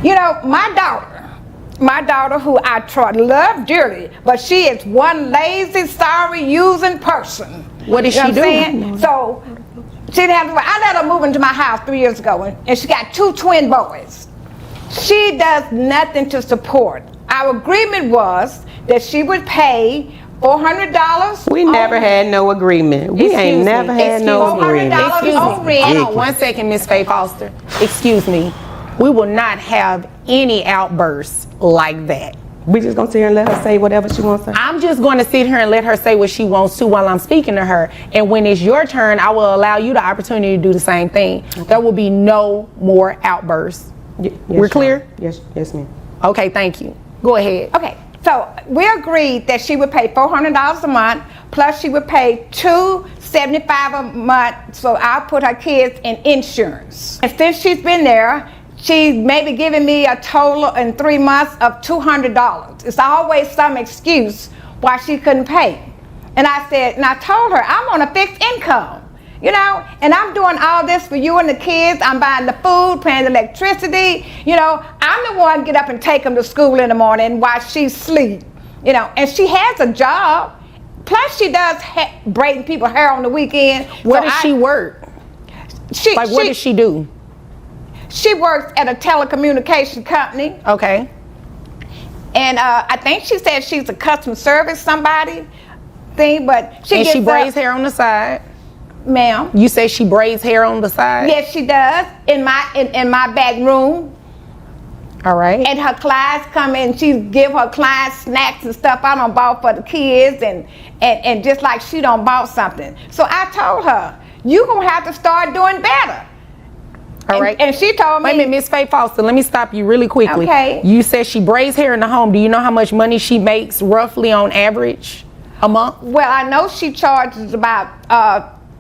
You know, my daughter who I love dearly, but she is one lazy, sorry, using person. What is she doing? So, I let her move into my house 3 years ago, and she got 2 twin boys. She does nothing to support. Our agreement was that she would pay $400. We never had no agreement. We ain't never had no agreement. $400 on rent. Hold on 1 second, Miss Faye Foster. Excuse me. We will not have any outbursts like that. We just gonna sit here and let her say whatever she wants to say? I'm just going to sit here and let her say what she wants to while I'm speaking to her. And when it's your turn, I will allow you the opportunity to do the same thing. Okay. There will be no more outbursts. Yes, we're clear? Yes, ma'am. Okay, thank you. Go ahead. Okay, so we agreed that she would pay $400 a month, plus she would pay $275 a month, so I'll put her kids in insurance. And since she's been there, she's maybe giving me a total in 3 months of $200. It's always some excuse why she couldn't pay. And I said, and I told her, I'm on a fixed income. You know, and I'm doing all this for you and the kids. I'm buying the food, paying the electricity. You know, I'm the one get up and take them to school in the morning while she sleep. You know, and she has a job. Plus, she does braiding people's hair on the weekend. Where does she work? What does she do? She works at a telecommunication company. Okay. And I think she said she's a customer service somebody thing, but she braids hair on the side. Ma'am. You say she braids hair on the side? Yes, she does. In my back room. All right. And her clients come in, she give her clients snacks and stuff I don't bought for the kids, and just like she don't bought something. So I told her, you gonna have to start doing better. All right. And she told me. Wait a minute, Miss Faye Foster, let me stop you really quickly. Okay. You said she braids hair in the home. Do you know how much money she makes roughly on average a month? Well, I know she charges about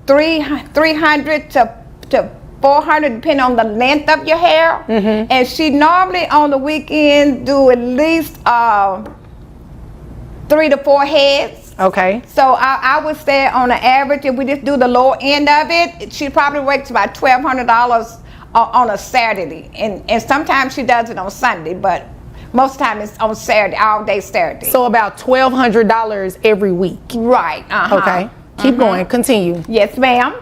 $300 to $400 depending on the length of your hair. Mm-hmm. And she normally on the weekend do at least 3 to 4 heads. Okay. So I would say on an average, if we just do the lower end of it, she probably works about $1,200 on a Saturday. And sometimes she does it on Sunday, but most of the time it's on Saturday, all day Saturday. So about $1,200 every week. Right. Uh-huh. Okay. Keep going. Continue. Yes, ma'am.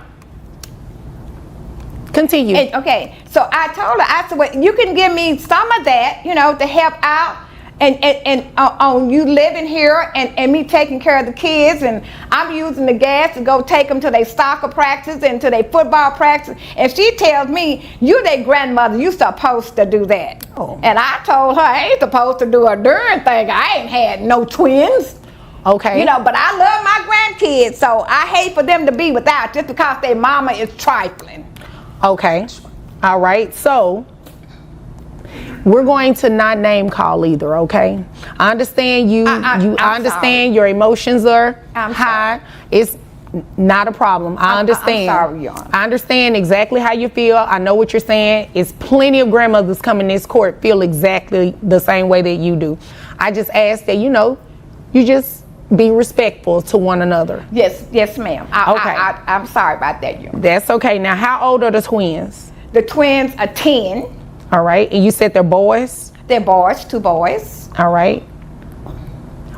Continue. Okay. So I told her, I said, well, you can give me some of that, you know, to help out and on you living here and me taking care of the kids, and I'm using the gas to go take them to their soccer practice and to their football practice. And she tells me, you their grandmother, you supposed to do that. Oh. And I told her, I ain't supposed to do a darn thing. I ain't had no twins. Okay. You know, but I love my grandkids, so I hate for them to be without just because their mama is trifling. Okay. All right. So we're going to not name call either, okay? I understand I understand your emotions are high. It's not a problem. I understand. I'm sorry, Your Honor. I understand exactly how you feel. I know what you're saying. It's plenty of grandmothers coming to this court feel exactly the same way that you do. I just ask that, you know, you just be respectful to one another. Yes, ma'am. I'm sorry about that, Your Honor. That's okay. Now, how old are the twins? The twins are 10. All right. And you said they're boys? They're boys, 2 boys. All right.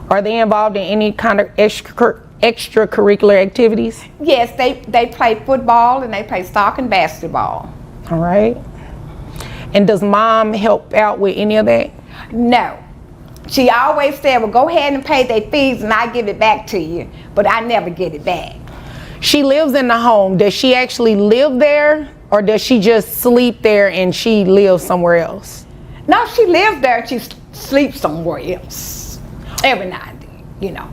Are they involved in any kind of extracurricular activities? Yes, they play football and they play soccer and basketball. All right. And does mom help out with any of that? No. She always said, well, go ahead and pay their fees and I'll give it back to you. But I never get it back. She lives in the home. Does she actually live there, or does she just sleep there and she lives somewhere else? No, she lives there and she sleeps somewhere else. Every night, you know.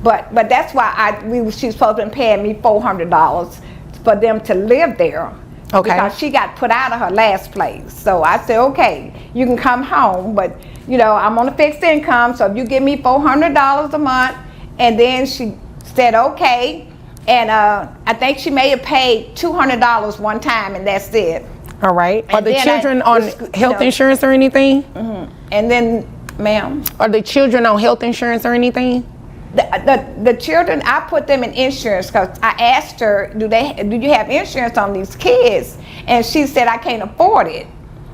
But that's why she's supposed to be paying me $400 for them to live there. Okay. Because she got put out of her last place. So I said, okay, you can come home, but you know, I'm on a fixed income, so if you give me $400 a month. And then she said, okay. And I think she may have paid $200 one time, and that's it. All right. Are the children on health insurance or anything? Mm-hmm. And then, ma'am? Are the children on health insurance or anything? The children, I put them in insurance because I asked her, do you have insurance on these kids? And she said, I can't afford it.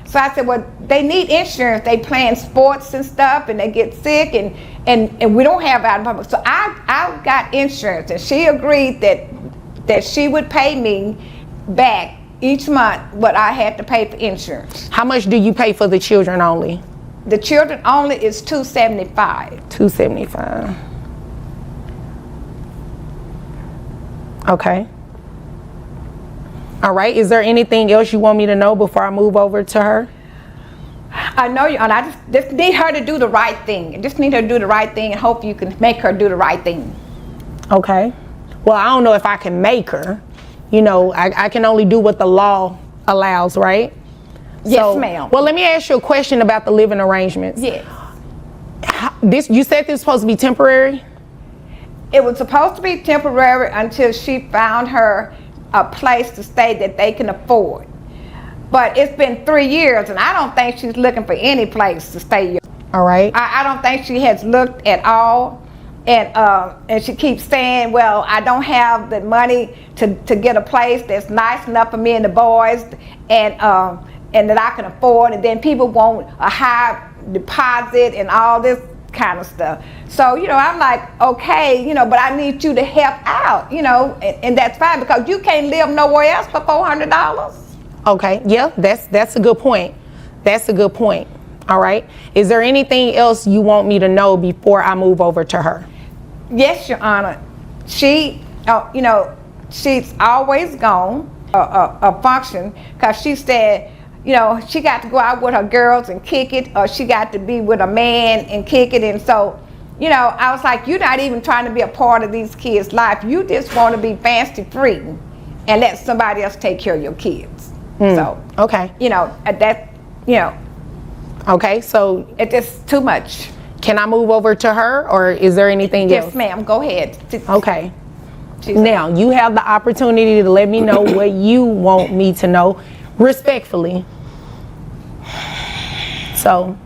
So I said, well, they need insurance. They playing sports and stuff, and they get sick, and we don't have out of public. So I got insurance, and she agreed that she would pay me back each month what I had to pay for insurance. How much do you pay for the children only? The children only is $275. $275. Okay. All right. Is there anything else you want me to know before I move over to her? I know you, and I just need her to do the right thing. I just need her to do the right thing, and hope you can make her do the right thing. Okay. Well, I don't know if I can make her. You know, I can only do what the law allows, right? Yes, ma'am. Well, let me ask you a question about the living arrangements. Yes. You said this was supposed to be temporary? It was supposed to be temporary until she found her a place to stay that they can afford. But it's been 3 years, and I don't think she's looking for any place to stay. All right. I don't think she has looked at all. And she keeps saying, well, I don't have the money to get a place that's nice enough for me and the boys, and that I can afford. And then people want a high deposit and all this kind of stuff. So, you know, I'm like, okay, you know, but I need you to help out, you know, and that's fine, because you can't live nowhere else for $400. Okay, yeah, that's a good point. That's a good point. All right. Is there anything else you want me to know before I move over to her? Yes, Your Honor. She, you know, she's always gone a function, because she said, you know, she got to go out with her girls and kick it, or she got to be with a man and kick it. And so, you know, I was like, you're not even trying to be a part of these kids' life. You just want to be fancy free and let somebody else take care of your kids. So, okay. You know, that, you know. Okay, so it's just too much. Can I move over to her, or is there anything else? Yes, ma'am, go ahead. Okay. Now, you have the opportunity to let me know what you want me to know, respectfully. So,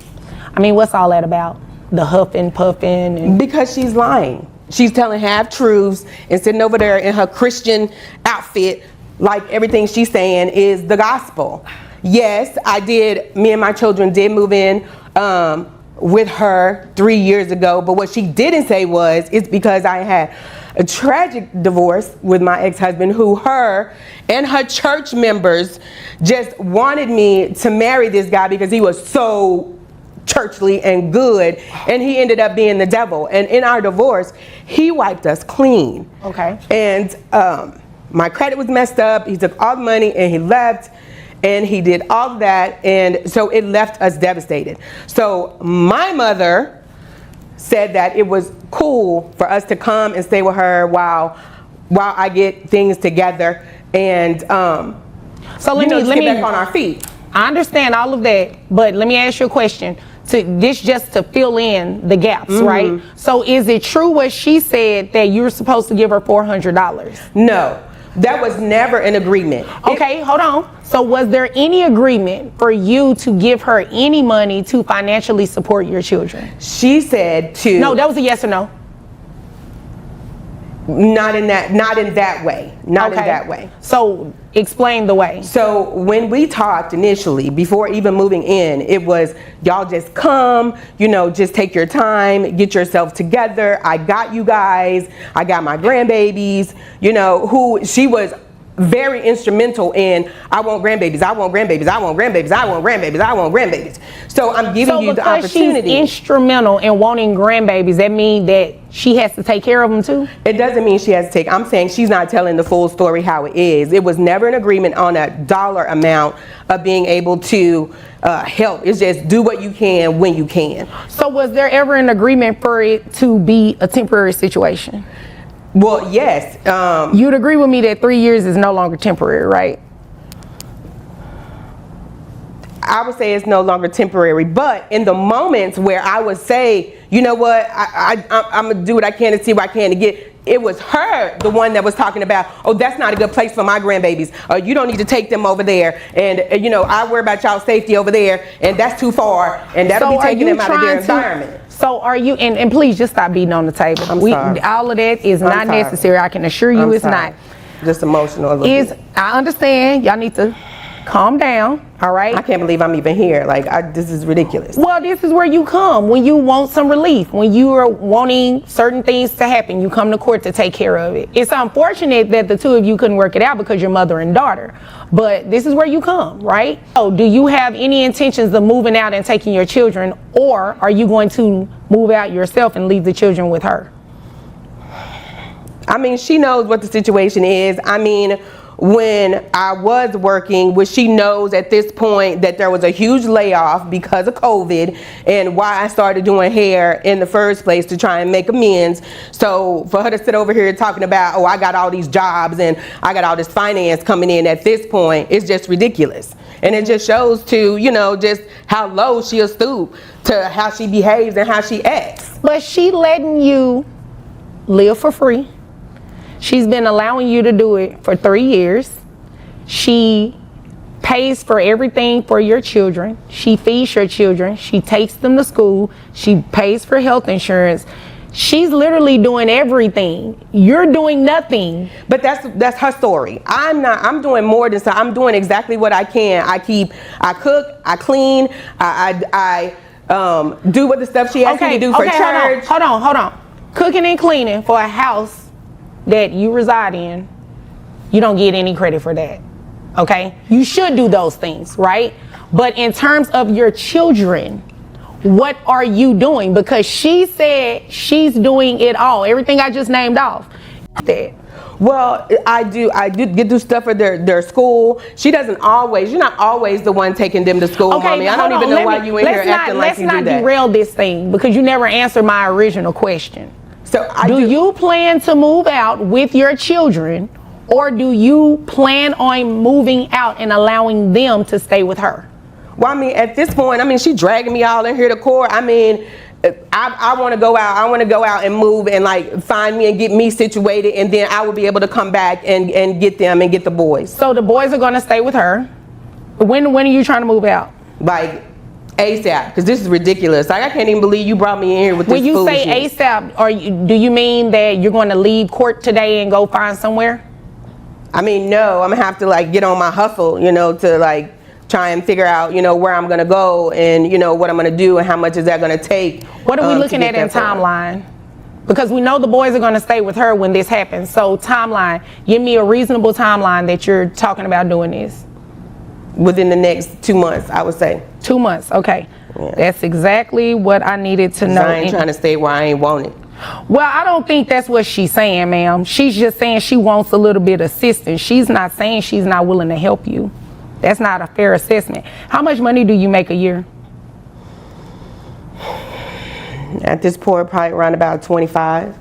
I mean, what's all that about? The huffing, puffing? And because she's lying. She's telling half-truths and sitting over there in her Christian outfit like everything she's saying is the gospel. Yes, me and my children did move in with her 3 years ago, but what she didn't say was, it's because I had a tragic divorce with my ex-husband, who her and her church members just wanted me to marry this guy because he was so churchly and good, and he ended up being the devil. And in our divorce, he wiped us clean. Okay. And my credit was messed up. He took all the money and he left. And he did all of that, and so it left us devastated. So my mother said that it was cool for us to come and stay with her while I get things together, and so let me get back on our feet. I understand all of that, but let me ask you a question. Just to fill in the gaps, right? So is it true what she said, that you're supposed to give her $400? No. That was never an agreement. Okay, hold on. So was there any agreement for you to give her any money to financially support your children? She said to... No, that was a yes or no. Not in that way. Not in that way. So explain the way. So when we talked initially, before even moving in, it was, y'all just come, you know, just take your time, get yourself together. I got you guys. I got my grandbabies, you know, who she was very instrumental in. I want grandbabies. I want grandbabies. I want grandbabies. I want grandbabies. I want grandbabies. So I'm giving you the opportunity. So she's instrumental in wanting grandbabies, that means that she has to take care of them too? It doesn't mean she has to take. I'm saying she's not telling the full story how it is. It was never an agreement on a dollar amount of being able to help. It's just do what you can when you can. So was there ever an agreement for it to be a temporary situation? Well, yes. You'd agree with me that 3 years is no longer temporary, right? I would say it's no longer temporary, but in the moments where I would say, you know what, I'm gonna do what I can to see what I can to get. It was her, the one that was talking about, oh, that's not a good place for my grandbabies. You don't need to take them over there. And, you know, I worry about y'all's safety over there, and that's too far, and that'll be taking them out of their environment. So are you, and please just stop beating on the table. I'm sorry. All of that is not necessary. I can assure you it's not. Just emotional a little bit. I understand. Y'all need to calm down, all right? I can't believe I'm even here. Like, this is ridiculous. Well, this is where you come when you want some relief, when you are wanting certain things to happen. You come to court to take care of it. It's unfortunate that the two of you couldn't work it out because you're mother and daughter, but this is where you come, right? So do you have any intentions of moving out and taking your children, or are you going to move out yourself and leave the children with her? I mean, she knows what the situation is. I mean, when I was working, which she knows at this point that there was a huge layoff because of COVID and why I started doing hair in the first place, to try and make amends. So for her to sit over here talking about, oh, I got all these jobs and I got all this finance coming in at this point, it's just ridiculous. And it just shows to, you know, just how low she'll stoop to how she behaves and how she acts. But she letting you live for free. She's been allowing you to do it for 3 years. She pays for everything for your children. She feeds your children. She takes them to school. She pays for health insurance. She's literally doing everything. You're doing nothing. But that's her story. I'm doing more than so. I'm doing exactly what I can. I cook, I clean, I do what the stuff she asked me to do for church. Hold on. Cooking and cleaning for a house that you reside in, you don't get any credit for that, okay? You should do those things, right? But in terms of your children, what are you doing? Because she said she's doing it all, everything I just named off. Well, I do stuff for their school. She doesn't always, you're not always the one taking them to school, Okay, mommy. I don't even know why you in here acting like you do that. Let's not derail this thing, because you never answered my original question. So do you plan to move out with your children, or do you plan on moving out and allowing them to stay with her? Well, I mean, at this point, I mean, she's dragging me all in here to court. I mean, I want to go out. I want to go out and move and like find me and get me situated, and then I will be able to come back and get them and get the boys. So the boys are going to stay with her. When are you trying to move out? Like ASAP, because this is ridiculous. Like, I can't even believe you brought me in here with this foolishness. When you say ASAP, do you mean that you're going to leave court today and go find somewhere? I mean, no, I'm gonna have to like get on my hustle, you know, to like try and figure out, you know, where I'm gonna go and, you know, what I'm gonna do and how much is that gonna take. What are we looking at in timeline? Because we know the boys are gonna stay with her when this happens. So timeline, give me a reasonable timeline that you're talking about doing this. Within the next 2 months, I would say. 2 months, okay. Yeah. That's exactly what I needed to know. I ain't trying to stay where I ain't want it. Well, I don't think that's what she's saying, ma'am. She's just saying she wants a little bit of assistance. She's not saying she's not willing to help you. That's not a fair assessment. How much money do you make a year? At this point, probably around about 25.